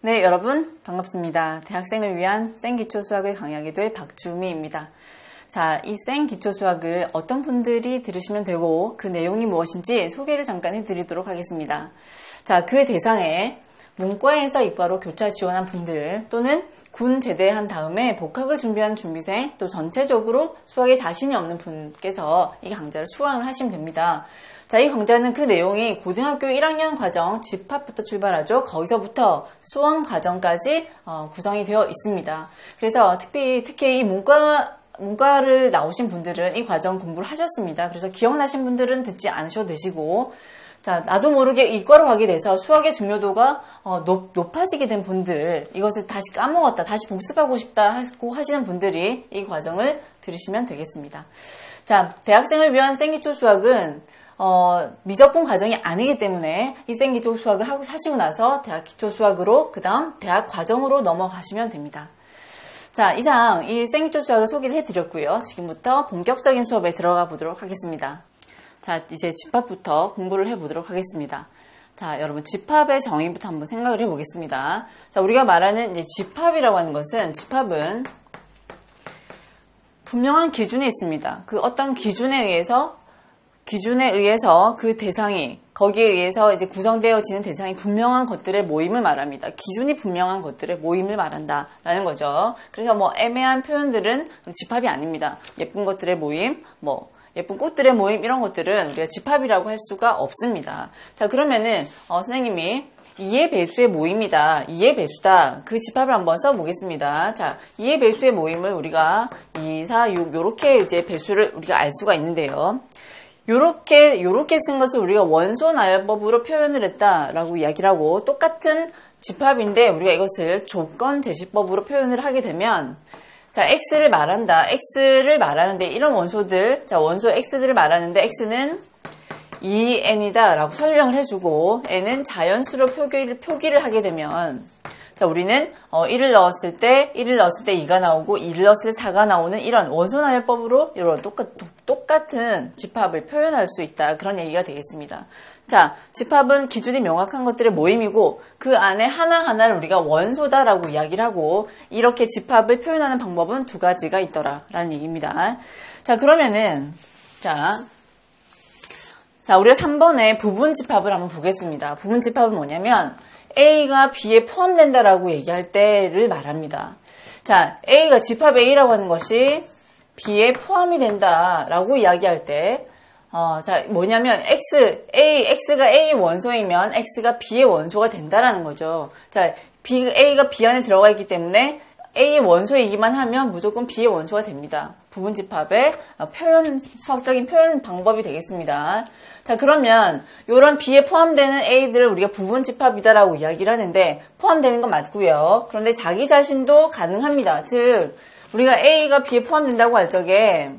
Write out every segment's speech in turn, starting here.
네, 여러분 반갑습니다. 대학생을 위한 생기초 수학을 강의하게 될 박주미입니다. 자, 이 생기초 수학을 어떤 분들이 들으시면 되고 그 내용이 무엇인지 소개를 잠깐 해드리도록 하겠습니다. 자, 그 대상에 문과에서 이과로 교차 지원한 분들 또는 군 제대한 다음에 복학을 준비한 준비생 또 전체적으로 수학에 자신이 없는 분께서 이 강좌를 수강을 하시면 됩니다. 자, 이 강좌는 그 내용이 고등학교 1학년 과정 집합부터 출발하죠. 거기서부터 수험 과정까지 구성이 되어 있습니다. 그래서 특히 이 문과를 나오신 분들은 이 과정 공부를 하셨습니다. 그래서 기억나신 분들은 듣지 않으셔도 되시고, 자, 나도 모르게 이과로 가게 돼서 수학의 중요도가 높아지게 된 분들, 이것을 다시 까먹었다, 다시 복습하고 싶다 하고 하시는 분들이 이 과정을 들으시면 되겠습니다. 자, 대학생을 위한 생기초 수학은 미적분 과정이 아니기 때문에 이 생기초 수학을 하시고 나서 대학 기초 수학으로 그 다음 대학 과정으로 넘어가시면 됩니다. 자, 이상 이 생기초 수학을 소개를 해드렸고요. 지금부터 본격적인 수업에 들어가 보도록 하겠습니다. 자, 이제 집합부터 공부를 해보도록 하겠습니다. 자, 여러분 집합의 정의부터 한번 생각을 해보겠습니다. 자, 우리가 말하는 이제 집합이라고 하는 것은 집합은 분명한 기준이 있습니다. 그 어떤 기준에 의해서 그 대상이 거기에 의해서 이제 구성되어지는 대상이 분명한 것들의 모임을 말합니다. 기준이 분명한 것들의 모임을 말한다라는 거죠. 그래서 애매한 표현들은 집합이 아닙니다. 예쁜 것들의 모임, 예쁜 꽃들의 모임 이런 것들은 우리가 집합이라고 할 수가 없습니다. 자, 그러면은 선생님이 2의 배수의 모임이다, 2의 배수다, 그 집합을 한번 써보겠습니다. 자, 2의 배수의 모임을 우리가 2, 4, 6 요렇게 이제 배수를 우리가 알 수가 있는데요. 요렇게 쓴 것을 우리가 원소 나열법으로 표현을 했다라고 이야기를 하고, 똑같은 집합인데 우리가 이것을 조건 제시법으로 표현을 하게 되면, 자, X를 말하는데 이런 원소들, 자, 원소 X들을 말하는데 X는 2n이다 라고 설명을 해주고 n은 자연수로 표기를 하게 되면, 자, 우리는 1을 넣었을 때 2가 나오고 2를 넣었을 때 4가 나오는 이런 원소나열법으로 이런 똑같은 집합을 표현할 수 있다, 그런 얘기가 되겠습니다. 자, 집합은 기준이 명확한 것들의 모임이고 그 안에 하나하나를 우리가 원소다라고 이야기를 하고, 이렇게 집합을 표현하는 방법은 두 가지가 있더라라는 얘기입니다. 자, 그러면은 자, 우리가 3번에 부분 집합을 한번 보겠습니다. 부분 집합은 뭐냐면 A가 B에 포함된다라고 얘기할 때를 말합니다. 자, A가 집합 A라고 하는 것이 B에 포함이 된다라고 이야기할 때, 자, 뭐냐면 X가 A의 원소이면 X가 B의 원소가 된다라는 거죠. 자, A가 B 안에 들어가 있기 때문에 A의 원소이기만 하면 무조건 B의 원소가 됩니다. 부분 집합의 수학적인 표현 방법이 되겠습니다. 자, 그러면 이런 B에 포함되는 A들을 우리가 부분 집합이다라고 이야기를 하는데, 포함되는 건 맞고요. 그런데 자기 자신도 가능합니다. 즉, 우리가 A가 B에 포함된다고 할 적에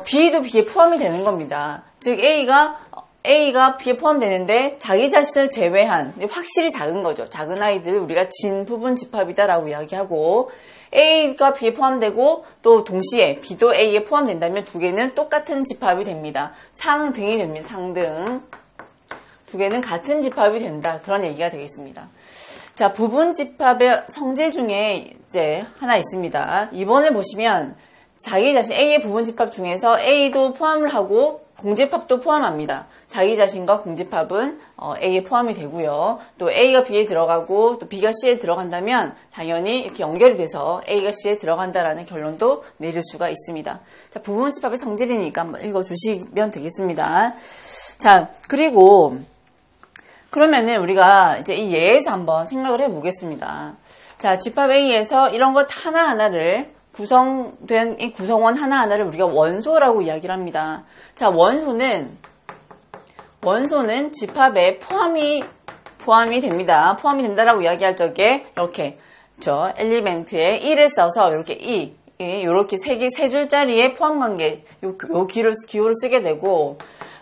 B도 B에 포함이 되는 겁니다. 즉, A가 B에 포함되는데 자기 자신을 제외한, 확실히 작은 거죠. 작은 아이들 우리가 진부분 집합이다라고 이야기하고, A가 B에 포함되고 또 동시에 B도 A에 포함된다면 두 개는 똑같은 집합이 됩니다. 상등이 됩니다. 상등. 두 개는 같은 집합이 된다, 그런 얘기가 되겠습니다. 자, 부분 집합의 성질 중에 이제 하나 있습니다. 2번을 보시면 자기 자신 A의 부분 집합 중에서 A도 포함을 하고 공집합도 포함합니다. 자기 자신과 공집합은 A에 포함이 되고요. 또 A가 B에 들어가고 또 B가 C에 들어간다면 당연히 이렇게 연결이 돼서 A가 C에 들어간다라는 결론도 내릴 수가 있습니다. 자, 부분 집합의 성질이니까 한번 읽어주시면 되겠습니다. 자, 그러면은 우리가 이제 이 예에서 한번 생각을 해보겠습니다. 자, 집합 A에서 이런 것 하나하나를 구성된 이 구성원 하나하나를 우리가 원소라고 이야기를 합니다. 자, 원소는 집합에 포함이 됩니다. 포함이 된다라고 이야기할 적에 이렇게 엘리멘트에 1을 써서 이렇게 이렇게 세 줄짜리의 포함 관계, 요 기호를 쓰게 되고,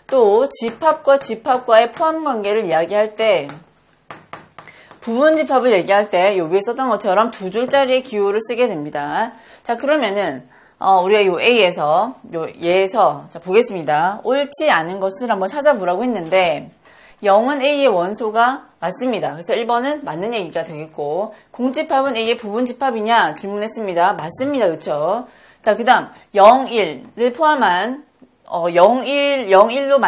또 집합과의 포함 관계를 이야기할 때, 부분 집합을 얘기할 때 요 위에 썼던 것처럼 두 줄짜리의 기호를 쓰게 됩니다. 자, 그러면은 우리가 요 A에서, 자, 보겠습니다. 옳지 않은 것을 한번 찾아보라고 했는데, 0은 A의 원소가 맞습니다. 그래서 1번은 맞는 얘기가 되겠고, 공집합은 A의 부분집합이냐 질문했습니다. 맞습니다. 그렇죠? 자, 그 다음 0, 1을 포함한 0, 1, 0, 1로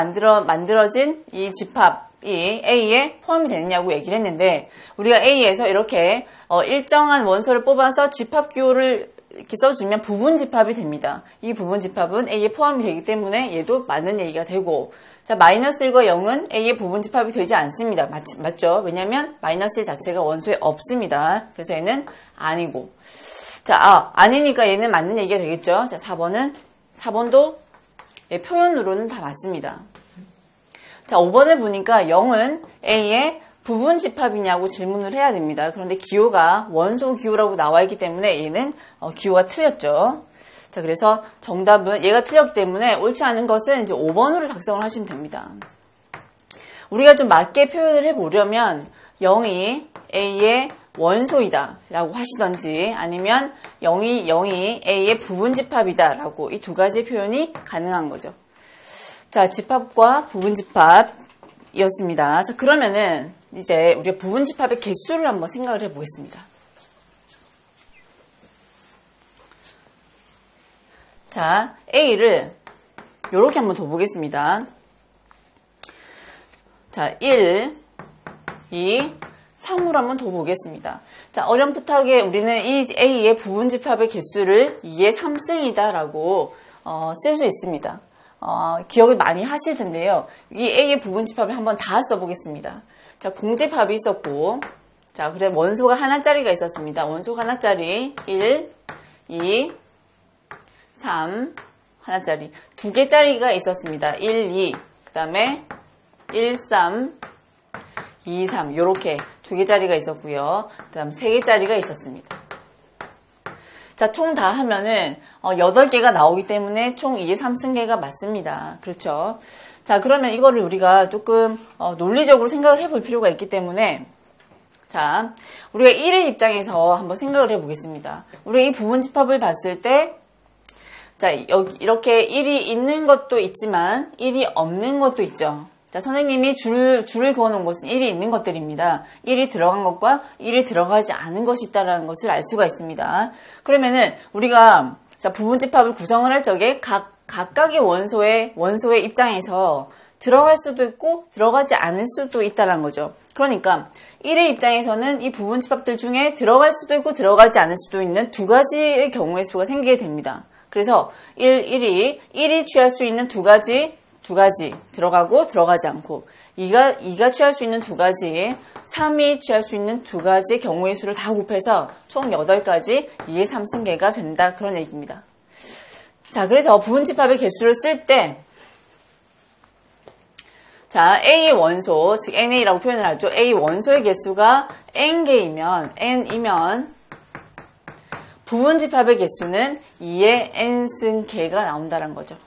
만들어진 이 집합이 A에 포함이 되느냐고 얘기를 했는데, 우리가 A에서 이렇게 일정한 원소를 뽑아서 집합 기호를 이렇게 써주면 부분집합이 됩니다. 이 부분집합은 A에 포함이 되기 때문에 얘도 맞는 얘기가 되고, 자, 마이너스 1과 0은 A의 부분집합이 되지 않습니다. 맞죠? 왜냐면 마이너스 1 자체가 원소에 없습니다. 그래서 얘는 아니고. 자, 아니니까 얘는 맞는 얘기가 되겠죠? 자, 4번도 표현으로는 다 맞습니다. 자, 5번을 보니까 0은 A의 부분집합이냐고 질문을 해야 됩니다. 그런데 기호가 원소 기호라고 나와 있기 때문에 얘는 기호가 틀렸죠. 자, 그래서 정답은 얘가 틀렸기 때문에 옳지 않은 것은 이제 5번으로 작성을 하시면 됩니다. 우리가 좀 맞게 표현을 해보려면 0이 A의 원소이다 라고 하시던지, 아니면 0이 A의 부분집합이다 라고 이 두 가지 표현이 가능한 거죠. 자, 집합과 부분집합이었습니다. 자, 그러면은 이제 우리가 부분집합의 개수를 한번 생각을 해보겠습니다. 자, A를 이렇게 한번 더 보겠습니다. 자, 1, 2, 3으로 한번 더 보겠습니다. 자, 어렴풋하게 우리는 이 A의 부분집합의 개수를 2의 3승이다 라고 쓸 수 있습니다. 기억을 많이 하실 텐데요. 이 A의 부분집합을 한번 다 써보겠습니다. 자, 공집합이 있었고, 자, 그래 원소가 하나짜리가 있었습니다. 원소가 하나짜리 1, 2, 3 하나짜리, 두 개짜리가 있었습니다. 1, 2, 그 다음에 1, 3, 2, 3 이렇게 두 개짜리가 있었고요. 그 다음 세 개짜리가 있었습니다. 자, 총 다 하면은 8개가 나오기 때문에 총 2의 3승계가 맞습니다. 그렇죠? 자, 그러면 이거를 우리가 조금 논리적으로 생각을 해볼 필요가 있기 때문에, 자, 우리가 1의 입장에서 한번 생각을 해보겠습니다. 우리가 이 부분집합을 봤을 때, 자, 여기 이렇게 1이 있는 것도 있지만 1이 없는 것도 있죠. 자, 선생님이 줄을 그어놓은 것은 1이 있는 것들입니다. 1이 들어간 것과 1이 들어가지 않은 것이 있다는 것을 알 수가 있습니다. 그러면은 우리가 자, 부분집합을 구성을 할 적에 각각의 원소의 입장에서 들어갈 수도 있고 들어가지 않을 수도 있다는 거죠. 그러니까 1의 입장에서는 이 부분집합들 중에 들어갈 수도 있고 들어가지 않을 수도 있는 두 가지의 경우의 수가 생기게 됩니다. 그래서 1이 취할 수 있는 두 가지 들어가고 들어가지 않고, 2가 취할 수 있는 두 가지, 3이 취할 수 있는 두 가지 경우의 수를 다 곱해서 총 8가지 2의 3승계가 된다, 그런 얘기입니다. 자, 그래서 부분집합의 개수를 쓸 때, 자, A의 원소, 즉 NA라고 표현을 하죠. A 원소의 개수가 N개이면, N이면 부분집합의 개수는 2의 N승계가 나온다는 거죠.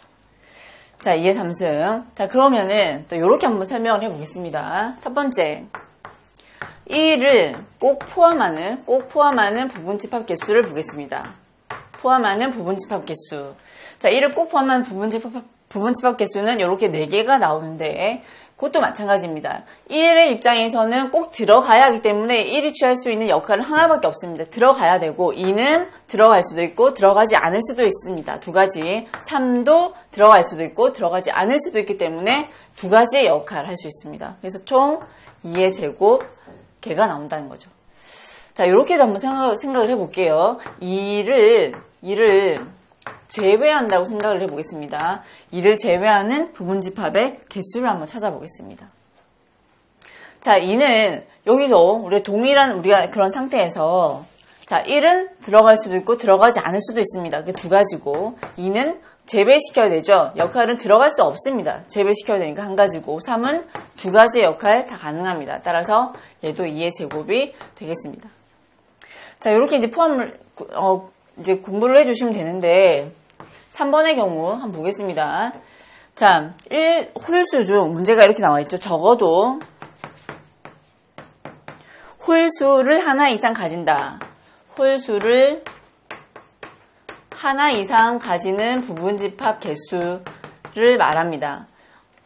자, 2의 3승. 자, 그러면은 또 이렇게 한번 설명을 해보겠습니다. 첫 번째, 1을 꼭 포함하는 부분집합 개수를 보겠습니다. 포함하는 부분집합 개수. 자, 1을 꼭 포함하는 부분집합 개수는 이렇게 4개가 나오는데, 그것도 마찬가지입니다. 1의 입장에서는 꼭 들어가야 하기 때문에 1이 취할 수 있는 역할은 하나밖에 없습니다. 들어가야 되고, 2는 들어갈 수도 있고 들어가지 않을 수도 있습니다. 두 가지. 3도 들어갈 수도 있고 들어가지 않을 수도 있기 때문에 두 가지의 역할을 할 수 있습니다. 그래서 총 2의 제곱개가 나온다는 거죠. 자, 이렇게도 한번 생각을 해볼게요. 2를 제외한다고 생각을 해보겠습니다. 2를 제외하는 부분집합의 개수를 한번 찾아보겠습니다. 자, 2는 여기도 우리가 그런 상태에서, 자, 1은 들어갈 수도 있고 들어가지 않을 수도 있습니다. 그 두 가지고, 2는 제외시켜야 되죠. 역할은 들어갈 수 없습니다. 제외시켜야 되니까 한 가지고, 3은 두 가지의 역할 다 가능합니다. 따라서 얘도 2의 제곱이 되겠습니다. 자, 이렇게 이제 이제 공부를 해주시면 되는데, 3번의 경우 한번 보겠습니다. 자, 홀수 중 문제가 이렇게 나와 있죠. 적어도 홀수를 하나 이상 가진다. 홀수를 하나 이상 가지는 부분집합 개수를 말합니다.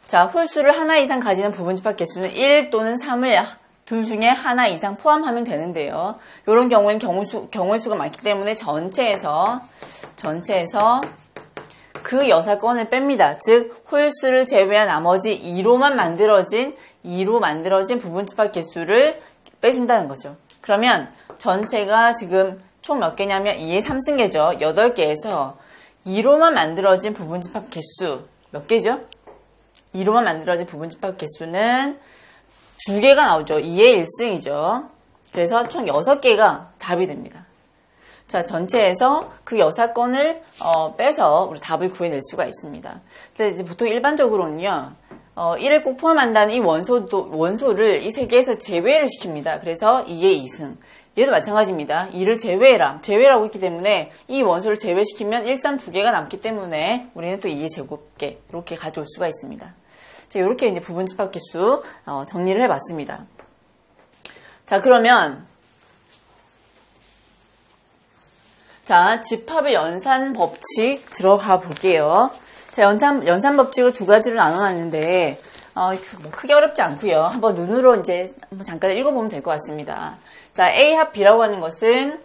자, 홀수를 하나 이상 가지는 부분집합 개수는 1 또는 3을 둘 중에 하나 이상 포함하면 되는데요. 이런 경우에는 경우의 수가 많기 때문에 전체에서 그 여사건을 뺍니다. 즉 홀수를 제외한 나머지 2로만 만들어진 부분집합 개수를 빼준다는 거죠. 그러면 전체가 지금 총 몇 개냐면 2의 3승계죠. 8개에서 2로만 만들어진 부분집합 개수 몇 개죠? 2로만 만들어진 부분집합 개수는 2개가 나오죠. 2의 1승이죠. 그래서 총 6개가 답이 됩니다. 자, 전체에서 그 여사건을 빼서 우리 답을 구해낼 수가 있습니다. 근데 이제 보통 일반적으로는요, 1을 꼭 포함한다는 이 원소를 이 3개에서 제외를 시킵니다. 그래서 2의 2승. 얘도 마찬가지입니다. 2를 제외라고 했기 때문에 이 원소를 제외시키면 1, 3, 2개가 남기 때문에 우리는 또 2의 제곱계 이렇게 가져올 수가 있습니다. 자, 이렇게 이제 부분집합 개수 정리를 해봤습니다. 자, 그러면 자, 집합의 연산 법칙 들어가 볼게요. 자, 연산 법칙을 두 가지로 나눠놨는데, 뭐 크게 어렵지 않고요. 한번 눈으로 이제 한번 잠깐 읽어보면 될 것 같습니다. 자, A 합 B라고 하는 것은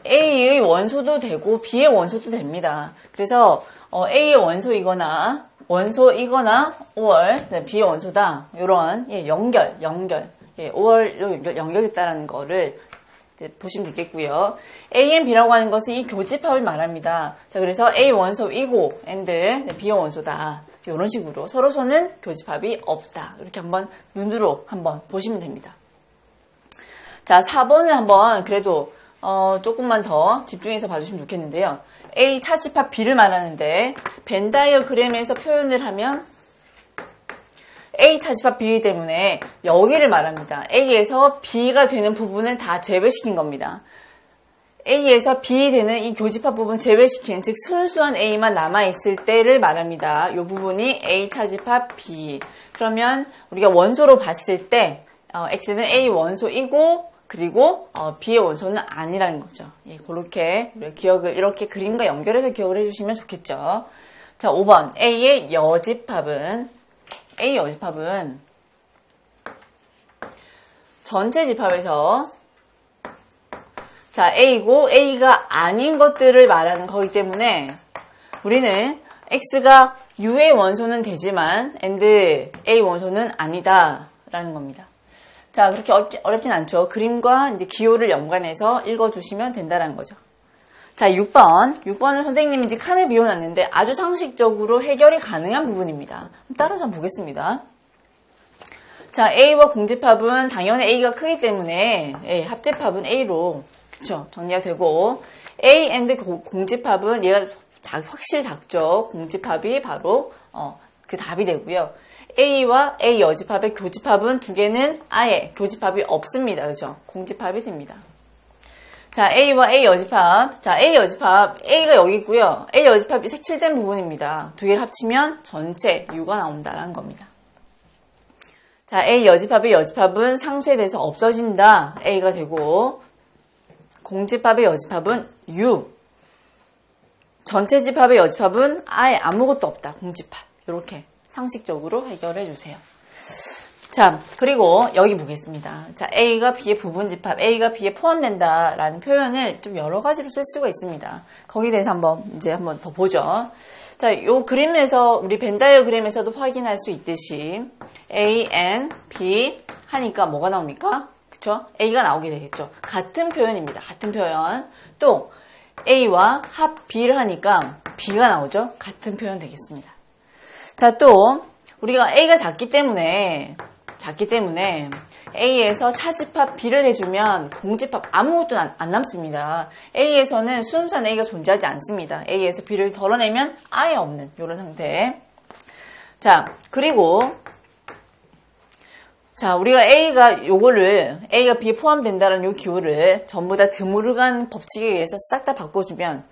A의 원소도 되고 B의 원소도 됩니다. 그래서 A의 원소이거나 or B의 원소다. 이런 연결, or로 연결됐다라는 거를 보시면 되겠고요. A and B라고 하는 것은 이 교집합을 말합니다. 자, 그래서 A 원소이고 and B 원소다. 이런 식으로 서로서는 교집합이 없다. 이렇게 한번 눈으로 한번 보시면 됩니다. 자, 4번을 한번 그래도 조금만 더 집중해서 봐주시면 좋겠는데요. A 차집합 B를 말하는데 벤 다이어그램에서 표현을 하면 A 차집합 B이기 때문에 여기를 말합니다. A에서 B가 되는 부분은 다 제외시킨 겁니다. A에서 B 되는 이 교집합 부분 제외시킨, 즉 순수한 A만 남아있을 때를 말합니다. 이 부분이 A 차집합 B. 그러면 우리가 원소로 봤을 때 X는 A 원소이고 그리고 B의 원소는 아니라는 거죠. 그렇게 기억을 이렇게 그림과 연결해서 기억을 해주시면 좋겠죠. 자, 5번 A의 여집합은 전체 집합에서 자, A고 A가 아닌 것들을 말하는 거기 때문에 우리는 X가 U의 원소는 되지만 and A 원소는 아니다 라는 겁니다. 자, 그렇게 어렵진 않죠. 그림과 이제 기호를 연관해서 읽어주시면 된다는 거죠. 자, 6번은 선생님이 이제 칸을 비워놨는데 아주 상식적으로 해결이 가능한 부분입니다. 따라서 한번 보겠습니다. 자, A와 공집합은 당연히 A가 크기 때문에 합집합은 A로 그쵸 정리가 되고 A and 공집합은 얘가 확실히 작죠. 공집합이 바로 그 답이 되고요. A와 A 여집합의 교집합은 두 개는 아예 교집합이 없습니다. 그죠? 공집합이 됩니다. 자, A와 A 여집합. 자, A 여집합. A가 여기 있고요. A 여집합이 색칠된 부분입니다. 두 개를 합치면 전체 U가 나온다는 겁니다. 자, A 여집합의 여집합은 상쇄돼서 없어진다. A가 되고 공집합의 여집합은 U. 전체 집합의 여집합은 아예 아무것도 없다. 공집합. 이렇게 상식적으로 해결해 주세요. 자, 그리고 여기 보겠습니다. 자, A가 B의 부분집합, A가 B에 포함된다라는 표현을 좀 여러 가지로 쓸 수가 있습니다. 거기에 대해서 한번 더 보죠. 자, 요 그림에서 우리 벤 다이어그램에서도 확인할 수 있듯이 A and B 하니까 뭐가 나옵니까? 그쵸? A가 나오게 되겠죠. 같은 표현입니다. 같은 표현. 또 A와 합 B를 하니까 B가 나오죠. 같은 표현 되겠습니다. 자, 또 우리가 A가 작기 때문에 A에서 차집합 B를 해주면 공집합 아무것도 안 남습니다. A에서는 순수한 A가 존재하지 않습니다. A에서 B를 덜어내면 아예 없는 이런 상태. 자, 그리고 자, 우리가 A가 B에 포함된다는 요 기호를 전부 다 드모르간 법칙에 의해서 싹 다 바꿔주면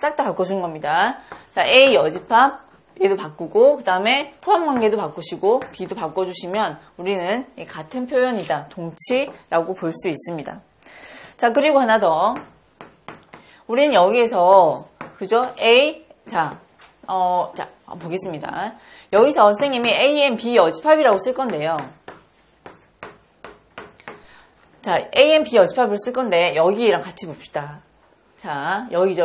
싹 다 바꿔준 겁니다. 자, A 여집합 얘도 바꾸고 그 다음에 포함관계도 바꾸시고 B도 바꿔주시면 우리는 같은 표현이다. 동치라고 볼 수 있습니다. 자, 그리고 하나 더. 우리는 여기에서 그죠? A 자 자, 보겠습니다. 여기서 선생님이 A, N, B 여집합이라고 쓸 건데요. 자, A, N, B 여집합을 쓸 건데, 여기랑 같이 봅시다. 자, 여기.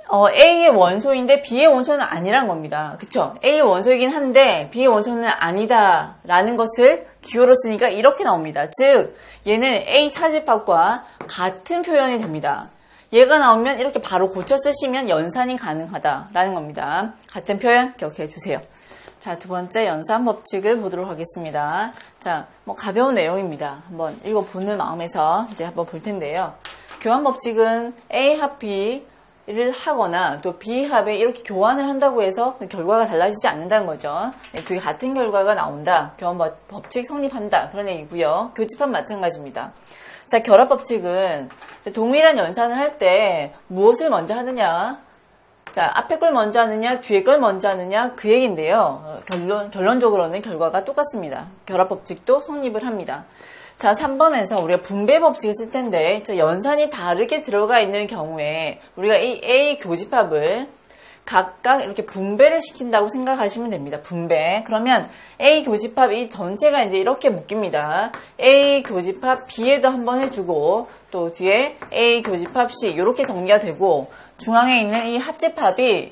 A의 원소인데 B의 원소는 아니란 겁니다. 그쵸? A의 원소이긴 한데 B의 원소는 아니다 라는 것을 기호로 쓰니까 이렇게 나옵니다. 즉 얘는 A 차집합과 같은 표현이 됩니다. 얘가 나오면 이렇게 바로 고쳐 쓰시면 연산이 가능하다 라는 겁니다. 같은 표현 기억해 주세요. 자, 두 번째 연산 법칙을 보도록 하겠습니다. 자, 가벼운 내용입니다. 한번 읽어보는 마음에서 이제 한번 볼 텐데요. 교환 법칙은 A 합 B를 하거나 또 B 합에 이렇게 교환을 한다고 해서 결과가 달라지지 않는다는 거죠. 두 개 같은 결과가 나온다. 교환 법칙 성립한다. 그런 얘기고요. 교집합 마찬가지입니다. 자, 결합 법칙은 동일한 연산을 할 때 무엇을 먼저 하느냐? 자, 앞에 걸 먼저 하느냐, 뒤에 걸 먼저 하느냐 그 얘기인데요. 결론적으로는 결과가 똑같습니다. 결합 법칙도 성립을 합니다. 자, 3번에서 우리가 분배 법칙을 쓸 텐데, 연산이 다르게 들어가 있는 경우에 우리가 이 A 교집합을 각각 이렇게 분배를 시킨다고 생각하시면 됩니다. 분배. 그러면 A 교집합 이 전체가 이제 이렇게 묶입니다. A 교집합 B에도 한번 해주고, 또 뒤에 A 교집합 C 이렇게 정리가 되고, 중앙에 있는 이 합집합이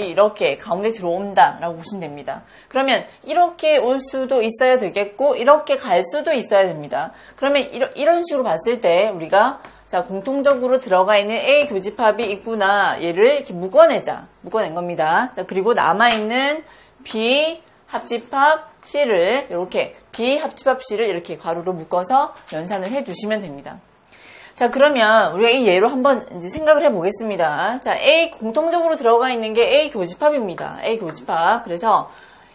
이렇게 가운데 들어온다라고 보시면 됩니다. 그러면 이렇게 올 수도 있어야 되겠고 이렇게 갈 수도 있어야 됩니다. 그러면 이런 식으로 봤을 때 우리가 자, 공통적으로 들어가 있는 A 교집합이 있구나. 얘를 이렇게 묶어낸 겁니다. 자, 그리고 남아있는 B 합집합 C를 이렇게 B 합집합 C를 이렇게 가로로 묶어서 연산을 해주시면 됩니다. 자, 그러면 우리가 이 예로 한번 이제 생각을 해보겠습니다. 자, A 공통적으로 들어가 있는 게 A 교집합입니다. A 교집합. 그래서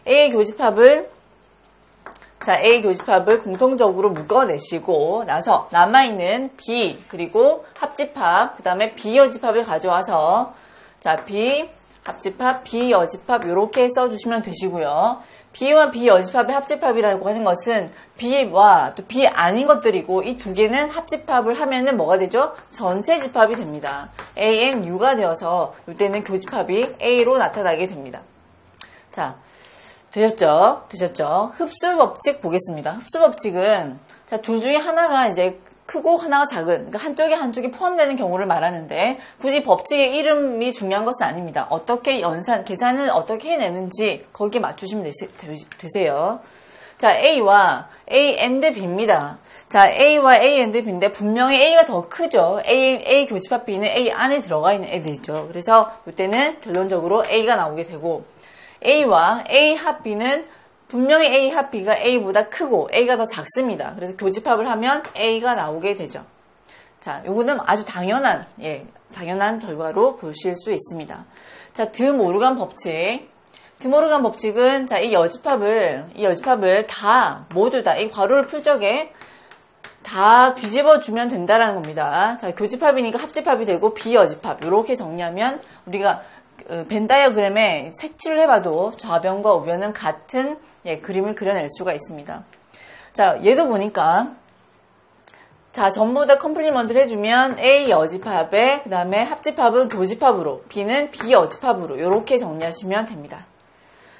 A 교집합을 공통적으로 묶어내시고 나서 남아있는 B 그리고 합집합 그 다음에 B 여집합을 가져와서 자, B 합집합, B 여집합 이렇게 써주시면 되시고요. B와 B 여집합의 합집합이라고 하는 것은 B와 또 B 아닌 것들이고 이 두 개는 합집합을 하면은 뭐가 되죠? 전체 집합이 됩니다. ANU가 되어서 이때는 교집합이 A로 나타나게 됩니다. 자, 되셨죠? 흡수 법칙 보겠습니다. 흡수 법칙은 자, 둘 중에 하나가 이제 크고 하나가 작은, 그러니까 한쪽이 포함되는 경우를 말하는데 굳이 법칙의 이름이 중요한 것은 아닙니다. 어떻게 계산을 어떻게 해내는지 거기에 맞추시면 되세요. 자, A와 A and B입니다. 자, A와 A and B인데 분명히 A가 더 크죠. A 교집합 B는 A 안에 들어가 있는 애들이죠. 그래서 이때는 결론적으로 A가 나오게 되고 A와 A 합 B는 분명히 A 합 B가 A보다 크고 A가 더 작습니다. 그래서 교집합을 하면 A가 나오게 되죠. 자, 요거는 아주 당연한 결과로 보실 수 있습니다. 자, 드모르간 법칙. 드모르간 법칙은 자, 이 여집합을 모두 다 이 괄호를 풀 적에 다 뒤집어 주면 된다라는 겁니다. 자, 교집합이니까 합집합이 되고 비여집합 이렇게 정리하면 우리가 벤 다이어그램에 색칠을 해봐도 좌변과 우변은 같은 그림을 그려낼 수가 있습니다. 자, 얘도 보니까 자, 전부 다 컴플리먼트를 해주면 A 여집합에 그 다음에 합집합은 교집합으로 B는 비여집합으로 이렇게 정리하시면 됩니다.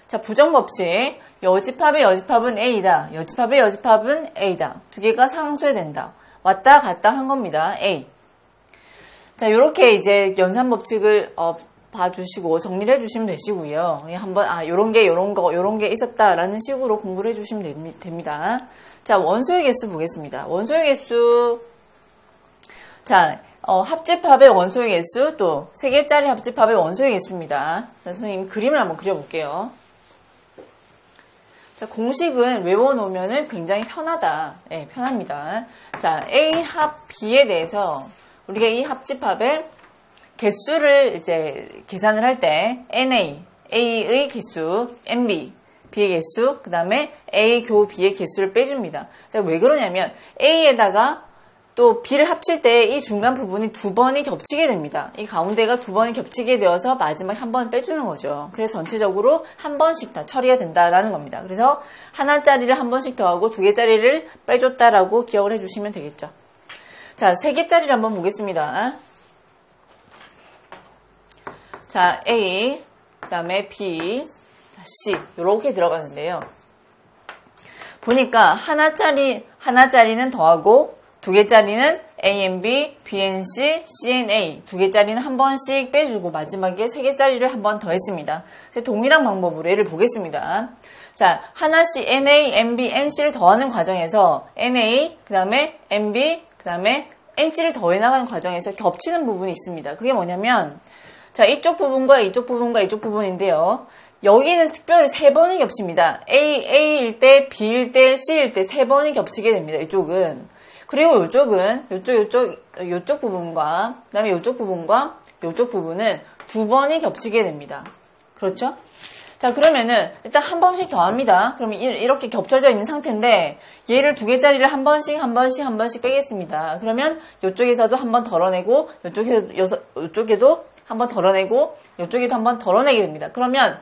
자, 부정법칙. 여집합의 여집합은 A다. 여집합의 여집합은 A다. 두 개가 상쇄된다. 왔다 갔다 한 겁니다. A. 자, 요렇게 이제 연산법칙을 봐주시고 정리를 해주시면 되시고요. 한번 요런 게 있었다라는 식으로 공부를 해주시면 됩니다. 자, 원소의 개수 보겠습니다. 원소의 개수. 자, 합집합의 원소의 개수 또 3개짜리 합집합의 원소의 개수입니다. 자, 선생님 그림을 한번 그려볼게요. 자, 공식은 외워놓으면 굉장히 편하다. 네, 편합니다. 자, A 합 B에 대해서 우리가 이 합집합의 개수를 이제 계산을 할 때 NA, A의 개수, NB, B의 개수, 그 다음에 A 교 B의 개수를 빼줍니다. 자, 왜 그러냐면 A에다가 또 B를 합칠 때 이 중간 부분이 2번이 겹치게 됩니다. 이 가운데가 2번이 겹치게 되어서 마지막에 한 번 빼주는 거죠. 그래서 전체적으로 한 번씩 다 처리가 된다라는 겁니다. 그래서 하나짜리를 한 번씩 더하고 2개짜리를 빼줬다라고 기억을 해주시면 되겠죠. 자, 3개짜리를 한번 보겠습니다. 자, A, 그 다음에 B, 자, C 이렇게 들어가는데요. 보니까 하나짜리는 더하고 두 개짜리는 A and B, B and C, C and A 두 개짜리는 한 번씩 빼주고 마지막에 세 개짜리를 한 번 더 했습니다. 동일한 방법으로 얘를 보겠습니다. 자, 하나씩 NA, NB, NC를 더하는 과정에서 NA, 그 다음에 NB, 그 다음에 NC를 더해 나가는 과정에서 겹치는 부분이 있습니다. 그게 뭐냐면 자, 이쪽 부분과 이쪽 부분과 이쪽 부분인데요. 여기는 특별히 세 번이 겹칩니다. A일 때, B일 때, C일 때 세 번이 겹치게 됩니다. 이쪽은. 그리고 이쪽은 요쪽 부분과 그 다음에 요쪽 부분과 요쪽 부분은 두 번이 겹치게 됩니다. 그렇죠? 자, 그러면은 일단 한 번씩 더합니다. 그러면 이렇게 겹쳐져 있는 상태인데 얘를 두 개짜리를 한 번씩 빼겠습니다. 그러면 이쪽에서도 한 번 덜어내고 이쪽에도 한 번 덜어내고 이쪽에도 한 번 덜어내게 됩니다. 그러면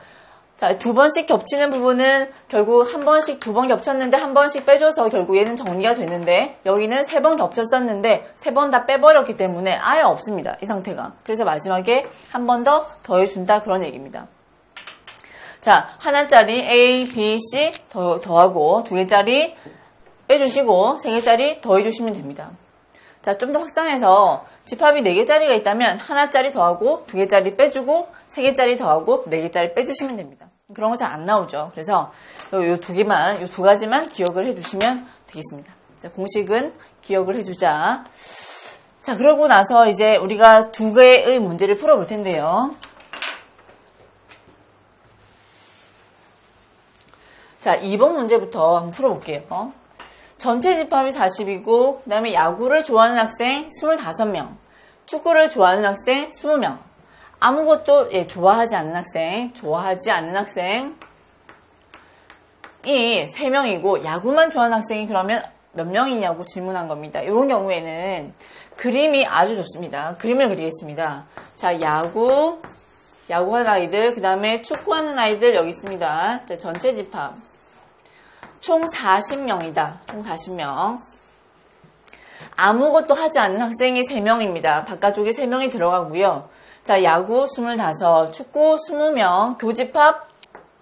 자, 두 번씩 겹치는 부분은 결국 한 번씩 두 번 겹쳤는데 한 번씩 빼줘서 결국 얘는 정리가 되는데 여기는 세 번 겹쳤었는데 세 번 다 빼버렸기 때문에 아예 없습니다. 이 상태가. 그래서 마지막에 한 번 더 더해준다 그런 얘기입니다. 자, 하나짜리 A, B, C 더하고 두 개짜리 빼주시고 세 개짜리 더해주시면 됩니다. 자, 좀 더 확장해서 집합이 4개짜리가 있다면 하나짜리 더하고 두 개짜리 빼주고 세 개짜리 더하고 4개짜리 빼주시면 됩니다. 그런 거 잘 안 나오죠. 그래서 요 두 가지만 기억을 해두시면 되겠습니다. 자, 공식은 기억을 해주자. 자, 그러고 나서 이제 우리가 두 개의 문제를 풀어볼 텐데요. 자, 2번 문제부터 한번 풀어볼게요. 전체 집합이 40이고 그 다음에 야구를 좋아하는 학생 25명, 축구를 좋아하는 학생 20명, 아무것도 좋아하지 않는 학생이 3명이고 야구만 좋아하는 학생이 그러면 몇 명이냐고 질문한 겁니다. 이런 경우에는 그림이 아주 좋습니다. 그림을 그리겠습니다. 자, 야구하는 아이들, 그 다음에 축구하는 아이들 여기 있습니다. 자, 전체 집합 총 40명이다. 총 40명. 아무것도 하지 않는 학생이 3명입니다. 바깥쪽에 3명이 들어가고요. 자, 야구 25, 축구 20명, 교집합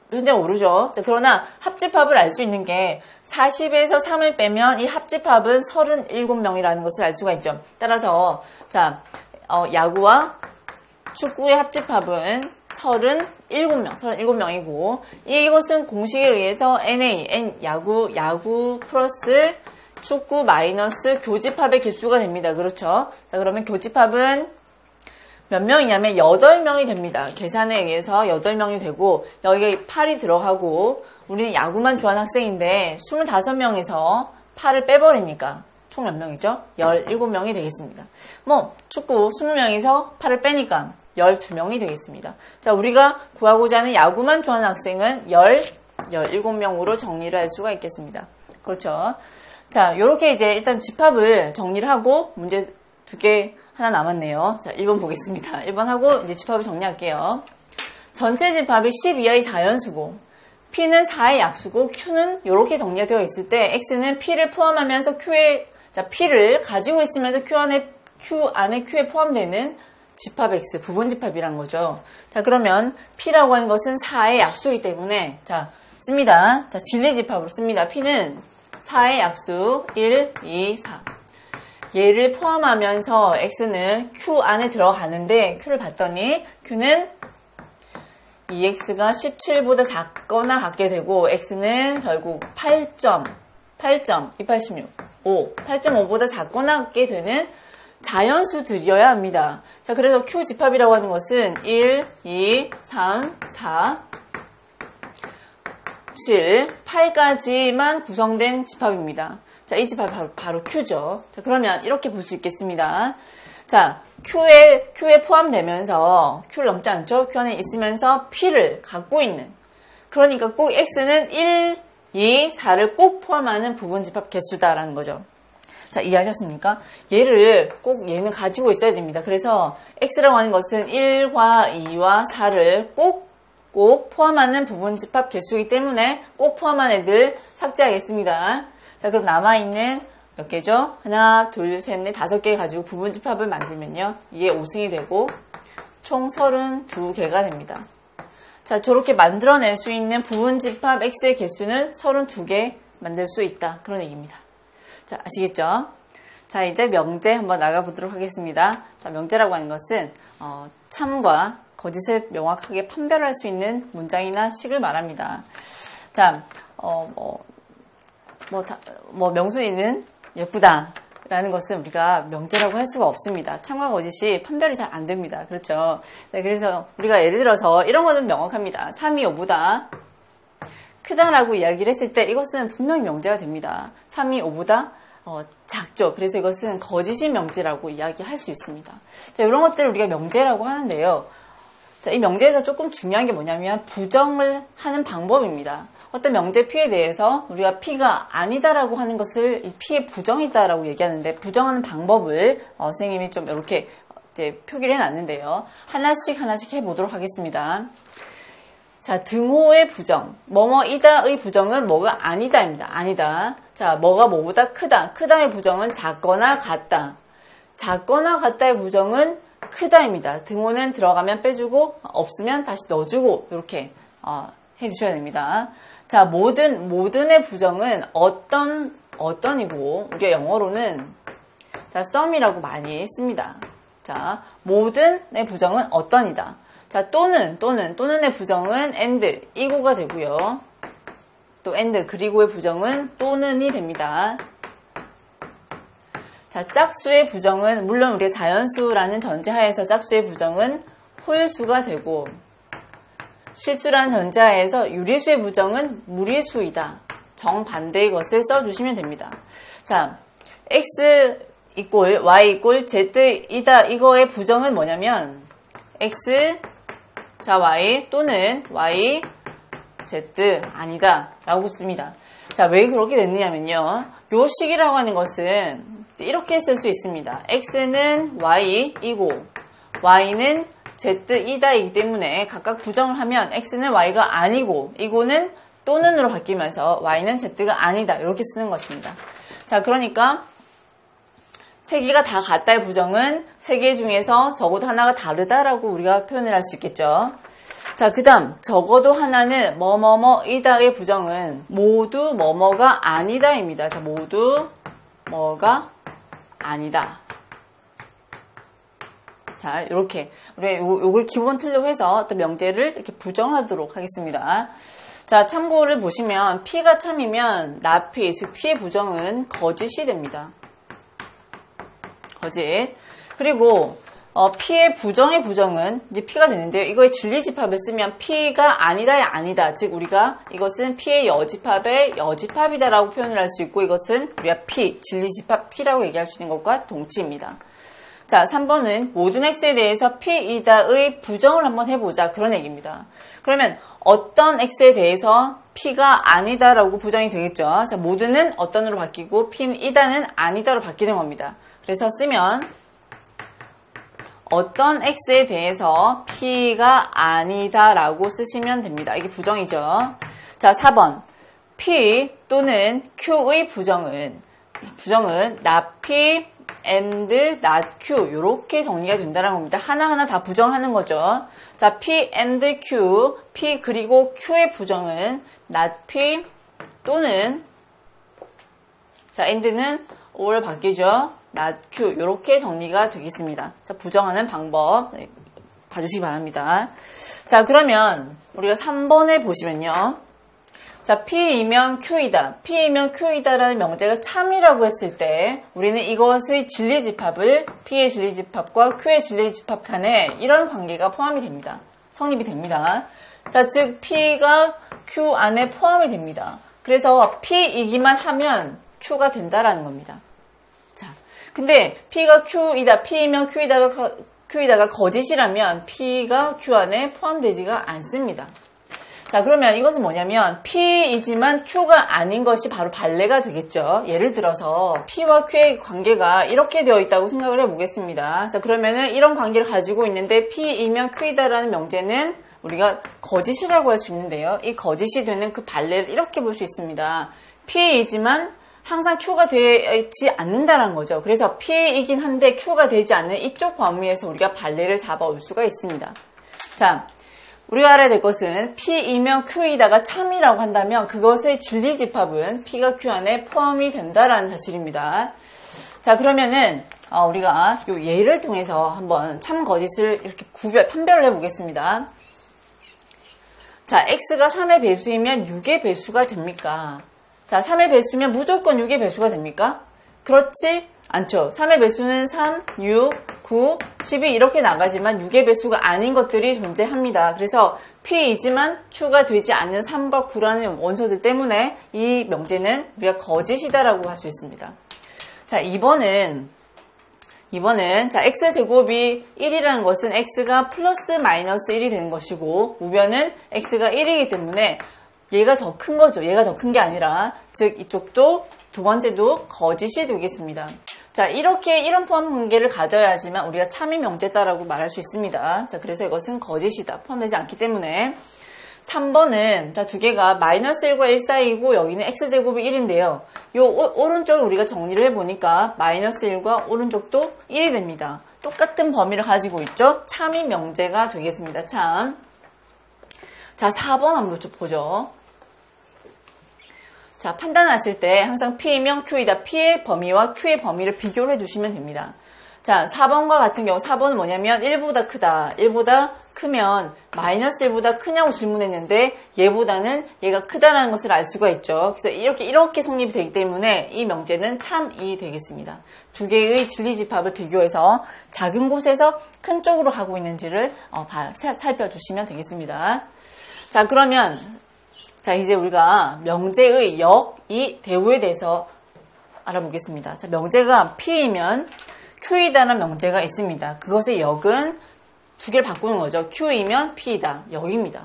현재 모르죠. 자, 그러나 합집합을 알 수 있는 게 40에서 3을 빼면 이 합집합은 37명이라는 것을 알 수가 있죠. 따라서 자, 야구와 축구의 합집합은 37명이고 이것은 공식에 의해서 야구 플러스 축구 마이너스 교집합의 개수가 됩니다. 그렇죠? 자, 그러면 교집합은 몇 명이냐면 8명이 됩니다. 계산에 의해서 8명이 되고 여기에 8이 들어가고 우리는 야구만 좋아하는 학생인데 25명에서 8을 빼버리니까 총 몇 명이죠? 17명이 되겠습니다. 축구 20명에서 8을 빼니까 12명이 되겠습니다. 자, 우리가 구하고자 하는 야구만 좋아하는 학생은 17명으로 정리를 할 수가 있겠습니다. 그렇죠? 자, 요렇게 이제 일단 집합을 정리를 하고 문제 2개 하나 남았네요. 자, 1번 보겠습니다. 1번 하고 이제 집합을 정리할게요. 전체 집합이 10 이하의 자연수고 P는 4의 약수고 Q는 이렇게 정리가 되어 있을 때 X는 P를 포함하면서 P를 가지고 있으면서 Q 안에 Q에 포함되는 집합 X, 부분 집합이란 거죠. 자, 그러면 P라고 하는 것은 4의 약수이기 때문에 자, 씁니다. 자, 진리 집합으로 씁니다. P는 4의 약수 1, 2, 4. 얘를 포함하면서 X는 Q 안에 들어가는데 Q를 봤더니 Q는 2X가 17보다 작거나 같게 되고 X는 결국 8.5보다 작거나 같게 되는 자연수들이어야 합니다. 자, 그래서 Q 집합이라고 하는 것은 1, 2, 3, 4, 7, 8까지만 구성된 집합입니다. 자, 이 집합이 바로 Q죠. 자, 그러면 이렇게 볼 수 있겠습니다. 자, Q에 포함되면서 Q를 넘지 않죠? Q 안에 있으면서 P를 갖고 있는. 그러니까 꼭 X는 1, 2, 4를 꼭 포함하는 부분 집합 개수다라는 거죠. 자, 이해하셨습니까? 얘는 가지고 있어야 됩니다. 그래서 X라고 하는 것은 1과 2와 4를 꼭 포함하는 부분 집합 개수이기 때문에 꼭 포함한 애들 삭제하겠습니다. 자, 그럼 남아있는 몇 개죠? 하나, 둘, 셋, 넷, 5개 가지고 부분 집합을 만들면요. 이게 5승이 되고 총 32개가 됩니다. 자, 저렇게 만들어낼 수 있는 부분집합 X의 개수는 32개 만들 수 있다. 그런 얘기입니다. 자, 아시겠죠? 자, 이제 명제 한번 나가보도록 하겠습니다. 자, 명제라고 하는 것은 참과 거짓을 명확하게 판별할 수 있는 문장이나 식을 말합니다. 자, 명순이는 예쁘다 라는 것은 우리가 명제라고 할 수가 없습니다. 참과 거짓이 판별이 잘 안 됩니다. 그렇죠? 네, 그래서 우리가 예를 들어서 이런 거는 명확합니다. 3이 5보다 크다라고 이야기를 했을 때 이것은 분명히 명제가 됩니다. 3이 5보다 작죠. 그래서 이것은 거짓인 명제라고 이야기할 수 있습니다. 자, 이런 것들을 우리가 명제라고 하는데요. 자, 이 명제에서 조금 중요한 게 뭐냐면 부정을 하는 방법입니다. 어떤 명제 P에 대해서 우리가 P가 아니다라고 하는 것을 이 P의 부정이다라고 얘기하는데 부정하는 방법을 선생님이 좀 이렇게 이제 표기를 해놨는데요. 하나씩 해보도록 하겠습니다. 자, 등호의 부정, 뭐뭐이다의 부정은 뭐가 아니다입니다. 아니다. 자, 뭐가 뭐보다 크다. 크다의 부정은 작거나 같다. 작거나 같다의 부정은 크다입니다. 등호는 들어가면 빼주고 없으면 다시 넣어주고 이렇게 해주셔야 됩니다. 자, 모든의 부정은 어떤이고 우리가 영어로는 자, some이라고 많이 씁니다. 자, 모든의 부정은 어떤이다. 자, 또는의 부정은 and, 이고가 되고요. 또 and, 그리고의 부정은 또는이 됩니다. 자, 짝수의 부정은 물론 우리가 자연수라는 전제하에서 짝수의 부정은 홀수가 되고 실수라는 전제하에서 유리수의 부정은 무리수이다. 정반대의 것을 써주시면 됩니다. 자, x 이꼴 y 이꼴 z이다. 이거의 부정은 뭐냐면 x 자 y 또는 y z 아니다 라고 씁니다. 자, 왜 그렇게 됐느냐면요. 요 식이라고 하는 것은 이렇게 쓸 수 있습니다. x는 y이고 y는 z이다 이기 때문에 각각 부정을 하면 x는 y가 아니고 이거는 또는으로 바뀌면서 y는 z가 아니다 이렇게 쓰는 것입니다. 자, 그러니까 세 개가 다 같다의 부정은 세 개 중에서 적어도 하나가 다르다라고 우리가 표현을 할 수 있겠죠. 자, 그 다음 적어도 하나는 뭐뭐뭐이다의 부정은 모두 뭐뭐가 아니다입니다. 자, 모두 뭐가 아니다. 자, 이렇게 우리 요걸 기본 틀로 해서 어떤 명제를 이렇게 부정하도록 하겠습니다. 자, 참고를 보시면 P가 참이면 나P, 즉 P의 부정은 거짓이 됩니다. 거짓. 그리고 P의 부정의 부정은 이제 P가 되는데요. 이거의 진리집합을 쓰면 P가 아니다의 아니다. 즉 우리가 이것은 P의 여집합의 여집합이다라고 표현을 할 수 있고 이것은 우리가 P, 진리집합 P라고 얘기할 수 있는 것과 동치입니다. 자, 3번은 모든 X에 대해서 P이다의 부정을 한번 해보자. 그런 얘기입니다. 그러면 어떤 X에 대해서 P가 아니다라고 부정이 되겠죠. 자, 모든은 어떤으로 바뀌고 P이다는 아니다로 바뀌는 겁니다. 그래서 쓰면 어떤 X에 대해서 P가 아니다라고 쓰시면 됩니다. 이게 부정이죠. 자, 4번 P 또는 Q의 부정은 not P and not Q 이렇게 정리가 된다는 겁니다. 하나하나 다 부정하는 거죠. 자, P and Q, P 그리고 Q의 부정은 not P 또는 자, and는 or 바뀌죠. not Q 이렇게 정리가 되겠습니다. 자, 부정하는 방법 봐주시기 바랍니다. 자, 그러면 우리가 3번에 보시면요. 자, P이면 Q이다. P이면 Q이다라는 명제가 참이라고 했을 때 우리는 이것의 진리집합을 P의 진리집합과 Q의 진리집합 간에 이런 관계가 포함이 됩니다. 성립이 됩니다. 자, 즉 P가 Q 안에 포함이 됩니다. 그래서 P이기만 하면 Q가 된다라는 겁니다. 자, 근데 P가 Q이다, P이면 Q이다가 거짓이라면 P가 Q 안에 포함되지가 않습니다. 자, 그러면 이것은 뭐냐면 P이지만 Q가 아닌 것이 바로 반례가 되겠죠. 예를 들어서 P와 Q의 관계가 이렇게 되어 있다고 생각을 해보겠습니다. 자, 그러면은 이런 관계를 가지고 있는데 P이면 Q이다라는 명제는 우리가 거짓이라고 할 수 있는데요. 이 거짓이 되는 그 반례를 이렇게 볼 수 있습니다. P이지만 항상 Q가 되지 않는다는 거죠. 그래서 P이긴 한데 Q가 되지 않는 이쪽 범위에서 우리가 발레를 잡아올 수가 있습니다. 자, 우리가 알아야 될 것은 P이면 Q이다가 참이라고 한다면 그것의 진리집합은 P가 Q 안에 포함이 된다라는 사실입니다. 자, 그러면은 우리가 요 예를 통해서 한번 참 거짓을 이렇게 판별을 해보겠습니다. 자, X가 3의 배수이면 6의 배수가 됩니까? 자, 3의 배수면 무조건 6의 배수가 됩니까? 그렇지 않죠. 3의 배수는 3, 6, 9, 12 이렇게 나가지만 6의 배수가 아닌 것들이 존재합니다. 그래서 P이지만 Q가 되지 않는 3과 9라는 원소들 때문에 이 명제는 우리가 거짓이다라고 할 수 있습니다. 자, 2번은 자, x제곱이 1이라는 것은 x가 플러스 마이너스 1이 되는 것이고 우변은 x가 1이기 때문에 얘가 더 큰 거죠. 얘가 더 큰 게 아니라 즉 이쪽도 두 번째도 거짓이 되겠습니다. 자, 이런 포함 관계를 가져야지만 우리가 참이 명제다라고 말할 수 있습니다. 자, 그래서 이것은 거짓이다. 포함되지 않기 때문에 3번은 자, 두 개가 마이너스 1과 1 사이이고 여기는 x제곱이 1인데요. 요 오른쪽을 우리가 정리를 해보니까 마이너스 1과 오른쪽도 1이 됩니다. 똑같은 범위를 가지고 있죠. 참이 명제가 되겠습니다. 참. 자, 4번 한번 보죠. 자, 판단하실 때 항상 P이면 Q이다. P의 범위와 Q의 범위를 비교를 해주시면 됩니다. 자, 4번과 같은 경우 4번은 뭐냐면 1보다 크다. 1보다 크면 마이너스 1보다 크냐고 질문했는데 얘보다는 얘가 크다라는 것을 알 수가 있죠. 그래서 이렇게 성립이 되기 때문에 이 명제는 참이 되겠습니다. 두 개의 진리집합을 비교해서 작은 곳에서 큰 쪽으로 가고 있는지를 살펴주시면 되겠습니다. 자, 그러면 자, 이제 우리가 명제의 이 대우에 대해서 알아보겠습니다. 자, 명제가 P이면 Q이다라는 명제가 있습니다. 그것의 역은 두 개를 바꾸는 거죠. Q이면 P이다. 역입니다.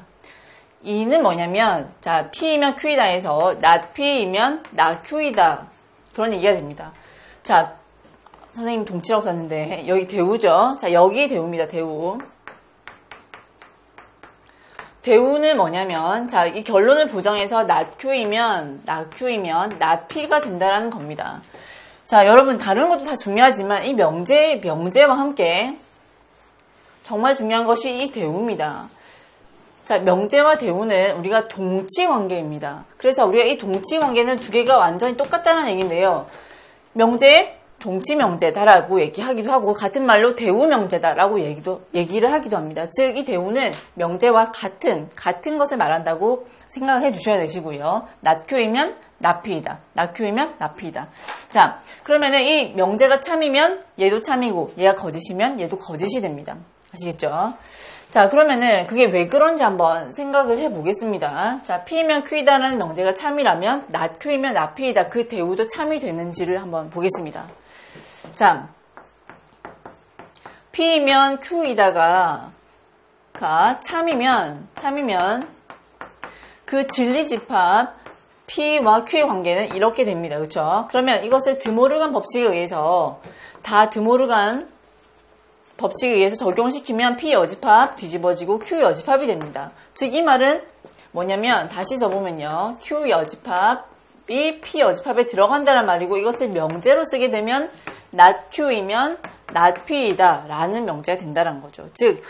이는 뭐냐면 자, P이면 Q이다 해서 not P이면 not Q이다. 그런 얘기가 됩니다. 자, 선생님 동치라고 썼는데 여기 대우죠. 자, 여기 대우입니다. 대우. 대우는 뭐냐면 자, 이 결론을 부정해서 not Q이면 not P가 된다라는 겁니다. 자, 여러분 다른 것도 다 중요하지만 이 명제와 함께 정말 중요한 것이 이 대우입니다. 자, 명제와 대우는 우리가 동치 관계입니다. 그래서 우리가 이 동치 관계는 두 개가 완전히 똑같다는 얘기인데요. 명제, 동치 명제다라고 얘기하기도 하고 같은 말로 대우 명제다라고 얘기를 하기도 합니다. 즉, 이 대우는 명제와 같은 것을 말한다고 생각을 해주셔야 되시고요. not Q이면 not P이다. not Q이면 not P이다. 자, 그러면은 이 명제가 참이면 얘도 참이고 얘가 거짓이면 얘도 거짓이 됩니다. 아시겠죠? 자, 그러면은 그게 왜 그런지 한번 생각을 해보겠습니다. 자, P이면 Q이다라는 명제가 참이라면 not Q이면 not P이다. 그 대우도 참이 되는지를 한번 보겠습니다. 자, P이면 Q이다가 참이면 그 진리집합 P와 Q의 관계는 이렇게 됩니다. 그렇죠? 그러면 이것을 드모르간 법칙에 의해서 드모르간 법칙에 의해서 적용시키면 P 여집합 뒤집어지고 Q 여집합이 됩니다. 즉, 이 말은 뭐냐면 다시 써보면요. Q 여집합이 P 여집합에 들어간다는 말이고 이것을 명제로 쓰게 되면 not Q이면 not P이다 라는 명제가 된다는 거죠. 즉,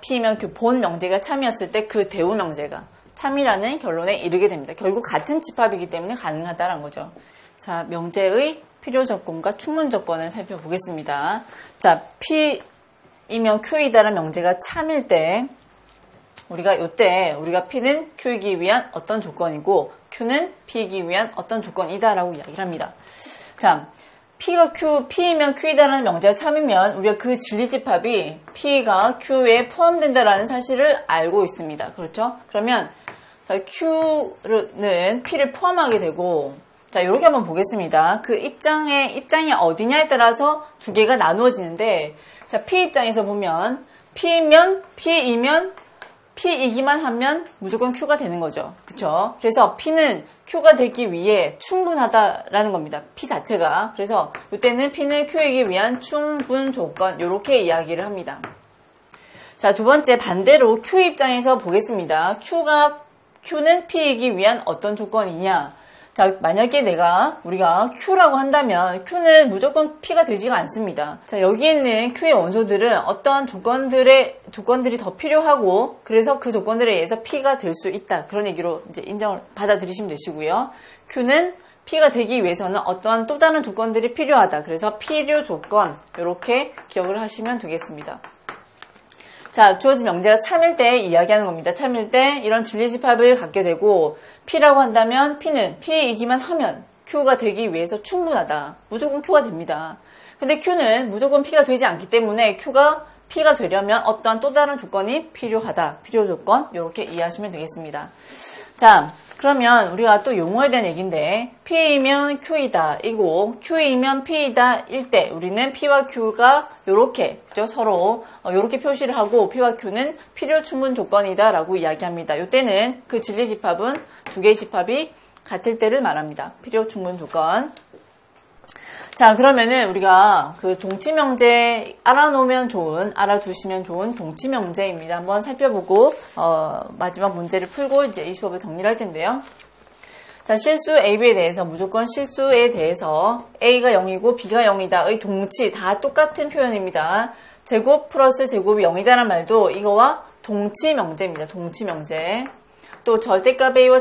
P이면 Q 본 명제가 참이었을 때 그 대우 명제가 참이라는 결론에 이르게 됩니다. 결국 같은 집합이기 때문에 가능하다는 거죠. 자, 명제의 필요 조건과 충분 조건을 살펴보겠습니다. 자, P이면 Q이다라는 명제가 참일 때 우리가 P는 Q이기 위한 어떤 조건이고 Q는 P이기 위한 어떤 조건이다라고 이야기를 합니다. 자, P이면 Q이다라는 명제가 참이면 우리가 그 진리집합이 P가 Q에 포함된다라는 사실을 알고 있습니다. 그렇죠? 그러면 Q는 P를 포함하게 되고 자, 이렇게 한번 보겠습니다. 그 입장이 어디냐에 따라서 두 개가 나누어지는데 자, P 입장에서 보면 P이면 P이기만 하면 무조건 Q가 되는 거죠. 그쵸? 그래서 P는 Q가 되기 위해 충분하다라는 겁니다. P 자체가. 그래서 이때는 P는 Q이기 위한 충분 조건 이렇게 이야기를 합니다. 자, 두 번째 반대로 Q 입장에서 보겠습니다. Q는 P이기 위한 어떤 조건이냐? 자, 만약에 우리가 Q라고 한다면 Q는 무조건 P가 되지가 않습니다. 자, 여기 있는 Q의 원소들은 어떠한 조건들이 더 필요하고 그래서 그 조건들에 의해서 P가 될 수 있다. 그런 얘기로 이제 인정을 받아들이시면 되시고요. Q는 P가 되기 위해서는 어떠한 또 다른 조건들이 필요하다. 그래서 필요 조건 이렇게 기억을 하시면 되겠습니다. 자, 주어진 명제가 참일 때 이야기하는 겁니다. 참일 때 이런 진리집합을 갖게 되고 P라고 한다면 P는 P이기만 하면 Q가 되기 위해서 충분하다. 무조건 Q가 됩니다. 근데 Q는 무조건 P가 되지 않기 때문에 Q가 P가 되려면 어떠한 또 다른 조건이 필요하다. 필요 조건 이렇게 이해하시면 되겠습니다. 자, 그러면 우리가 또 용어에 대한 얘기인데 P이면 Q이다 이고 Q이면 P이다 일 때 우리는 P와 Q가 요렇게 그죠? 서로 요렇게 표시를 하고 P와 Q는 필요 충분 조건이다 라고 이야기합니다. 요때는 그 진리집합은 두 개의 집합이 같을 때를 말합니다. 필요 충분 조건. 자, 그러면은 우리가 그 동치명제 알아두시면 좋은 동치명제입니다. 한번 살펴보고 마지막 문제를 풀고 이제 이 수업을 정리를 할 텐데요. 자, 실수 AB에 대해서 무조건 실수에 대해서 A가 0이고 B가 0이다의 동치 다 똑같은 표현입니다. 제곱 플러스 제곱이 0이다라는 말도 이거와 동치명제입니다. 동치명제. 또 절대값 A와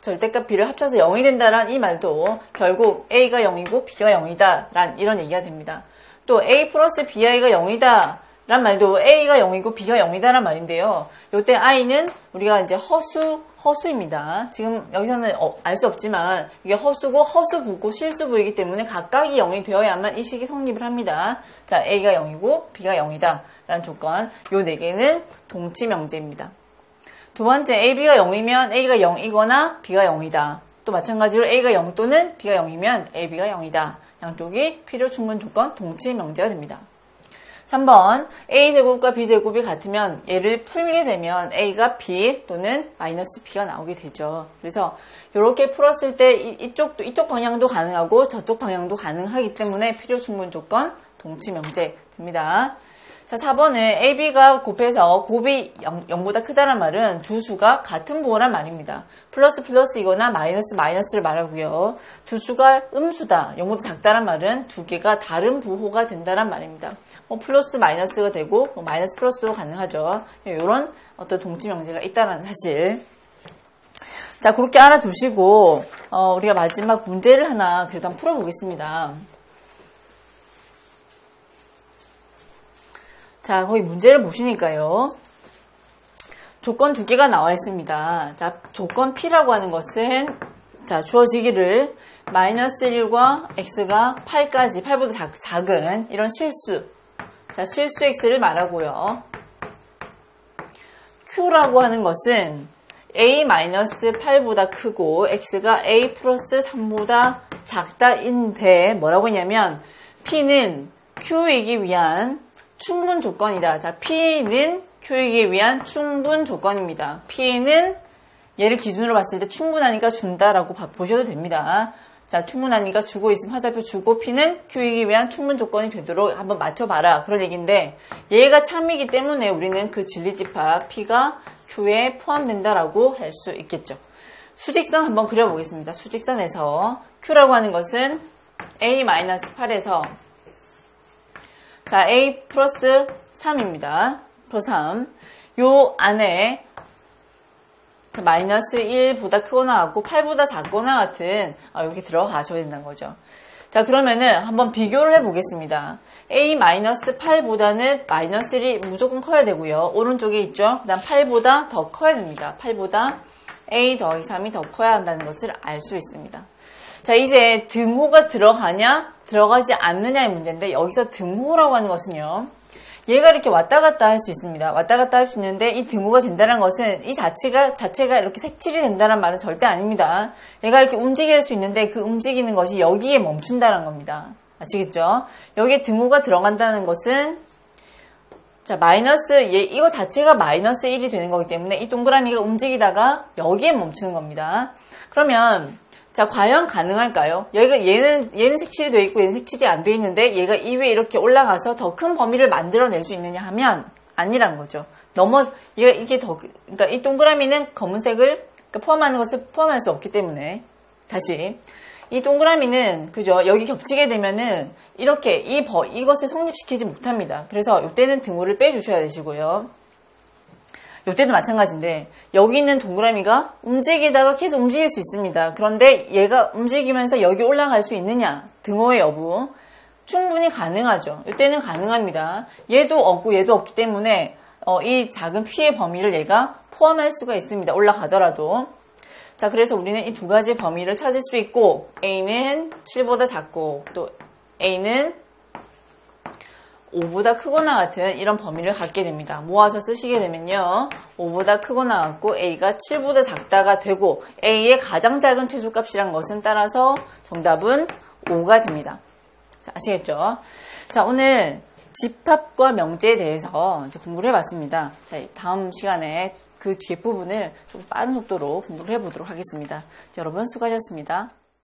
절대값 B를 합쳐서 0이 된다란 이 말도 결국 A가 0이고 B가 0이다 란 이런 얘기가 됩니다. 또 A 플러스 BI가 0이다 란 말도 A가 0이고 B가 0이다 란 말인데요. 요때 I는 우리가 이제 허수입니다. 지금 여기서는 알 수 없지만 이게 허수고 허수부고 실수부이기 때문에 각각이 0이 되어야만 이 식이 성립을 합니다. 자, A가 0이고 B가 0이다 라는 조건 요 4개는 동치명제입니다. 두 번째, AB가 0이면 A가 0이거나 B가 0이다. 또 마찬가지로 A가 0 또는 B가 0이면 AB가 0이다. 양쪽이 필요 충분 조건 동치명제가 됩니다. 3번, A제곱과 B제곱이 같으면 얘를 풀게 되면 A가 B 또는 마이너스 B가 나오게 되죠. 그래서 이렇게 풀었을 때 이쪽 방향도 가능하고 저쪽 방향도 가능하기 때문에 필요 충분 조건 동치명제 됩니다. 자, 4번은 AB가 곱해서 곱이 0보다 크다란 말은 두 수가 같은 부호란 말입니다. 플러스 플러스이거나 마이너스 마이너스를 말하고요. 두 수가 음수다, 0보다 작다란 말은 두 개가 다른 부호가 된다란 말입니다. 플러스 마이너스가 되고 마이너스 플러스도 가능하죠. 이런 어떤 동치명제가 있다는 사실. 자, 그렇게 알아두시고 우리가 마지막 문제를 하나 그래도 한번 풀어보겠습니다. 자, 거기 문제를 보시니까요. 조건 두 개가 나와 있습니다. 자, 조건 P라고 하는 것은 자, 주어지기를 마이너스 1과 x가 8까지 8보다 작은 이런 실수. 자, 실수 x를 말하고요. Q라고 하는 것은 a-8보다 크고 x가 a 플러스 3보다 작다인데 뭐라고 했냐면 P는 Q이기 위한 충분 조건이다. 자, P는 Q이기 위한 충분 조건입니다. P는 얘를 기준으로 봤을 때 충분하니까 준다라고 보셔도 됩니다. 자, 충분하니까 주고 있으면 화살표 주고 P는 Q이기 위한 충분 조건이 되도록 한번 맞춰봐라. 그런 얘기인데 얘가 참이기 때문에 우리는 그 진리집합 P가 Q에 포함된다라고 할 수 있겠죠. 수직선 한번 그려보겠습니다. 수직선에서 Q라고 하는 것은 A-8에서 자, A 플러스 3입니다. 플러스 3. 요 안에 마이너스 1보다 크거나 같고 8보다 작거나 같은 여기 들어가줘야 된다는 거죠. 자, 그러면은 한번 비교를 해보겠습니다. A-8보다는 마이너스 1이 무조건 커야 되고요. 오른쪽에 있죠. 그 다음 8보다 더 커야 됩니다. 8보다 A 더하기 3이 더 커야 한다는 것을 알 수 있습니다. 자, 이제 등호가 들어가냐 들어가지 않느냐의 문제인데 여기서 등호라고 하는 것은요. 얘가 이렇게 왔다 갔다 할 수 있습니다. 왔다 갔다 할 수 있는데 이 등호가 된다는 것은 이 자체가 이렇게 색칠이 된다는 말은 절대 아닙니다. 얘가 이렇게 움직일 수 있는데 그 움직이는 것이 여기에 멈춘다는 겁니다. 아시겠죠? 여기에 등호가 들어간다는 것은 자, 이거 자체가 마이너스 1이 되는 거기 때문에 이 동그라미가 움직이다가 여기에 멈추는 겁니다. 그러면 자, 과연 가능할까요? 얘는 색칠이 되어 있고 얘는 색칠이 안 되어 있는데 얘가 이 위에 이렇게 올라가서 더 큰 범위를 만들어낼 수 있느냐 하면 아니란 거죠. 그러니까 이 동그라미는 검은색을 포함하는 것을 포함할 수 없기 때문에 다시. 이 동그라미는, 그죠? 여기 겹치게 되면은, 이렇게, 이것을 성립시키지 못합니다. 그래서 이때는 등호를 빼주셔야 되시고요. 이때도 마찬가지인데, 여기 있는 동그라미가 움직이다가 계속 움직일 수 있습니다. 그런데 얘가 움직이면서 여기 올라갈 수 있느냐? 등호의 여부. 충분히 가능하죠. 이때는 가능합니다. 얘도 없고 얘도 없기 때문에, 이 작은 P의 범위를 얘가 포함할 수가 있습니다. 올라가더라도. 자, 그래서 우리는 이 두 가지 범위를 찾을 수 있고, A는 7보다 작고, 또 A는 5보다 크거나 같은 이런 범위를 갖게 됩니다. 모아서 쓰시게 되면요. 5보다 크거나 같고, A가 7보다 작다가 되고, A의 가장 작은 최소값이란 것은 따라서 정답은 5가 됩니다. 자, 아시겠죠? 자, 오늘 집합과 명제에 대해서 이제 공부를 해봤습니다. 자, 다음 시간에 그 뒤에 부분을 좀 빠른 속도로 공부를 해보도록 하겠습니다. 여러분 수고하셨습니다.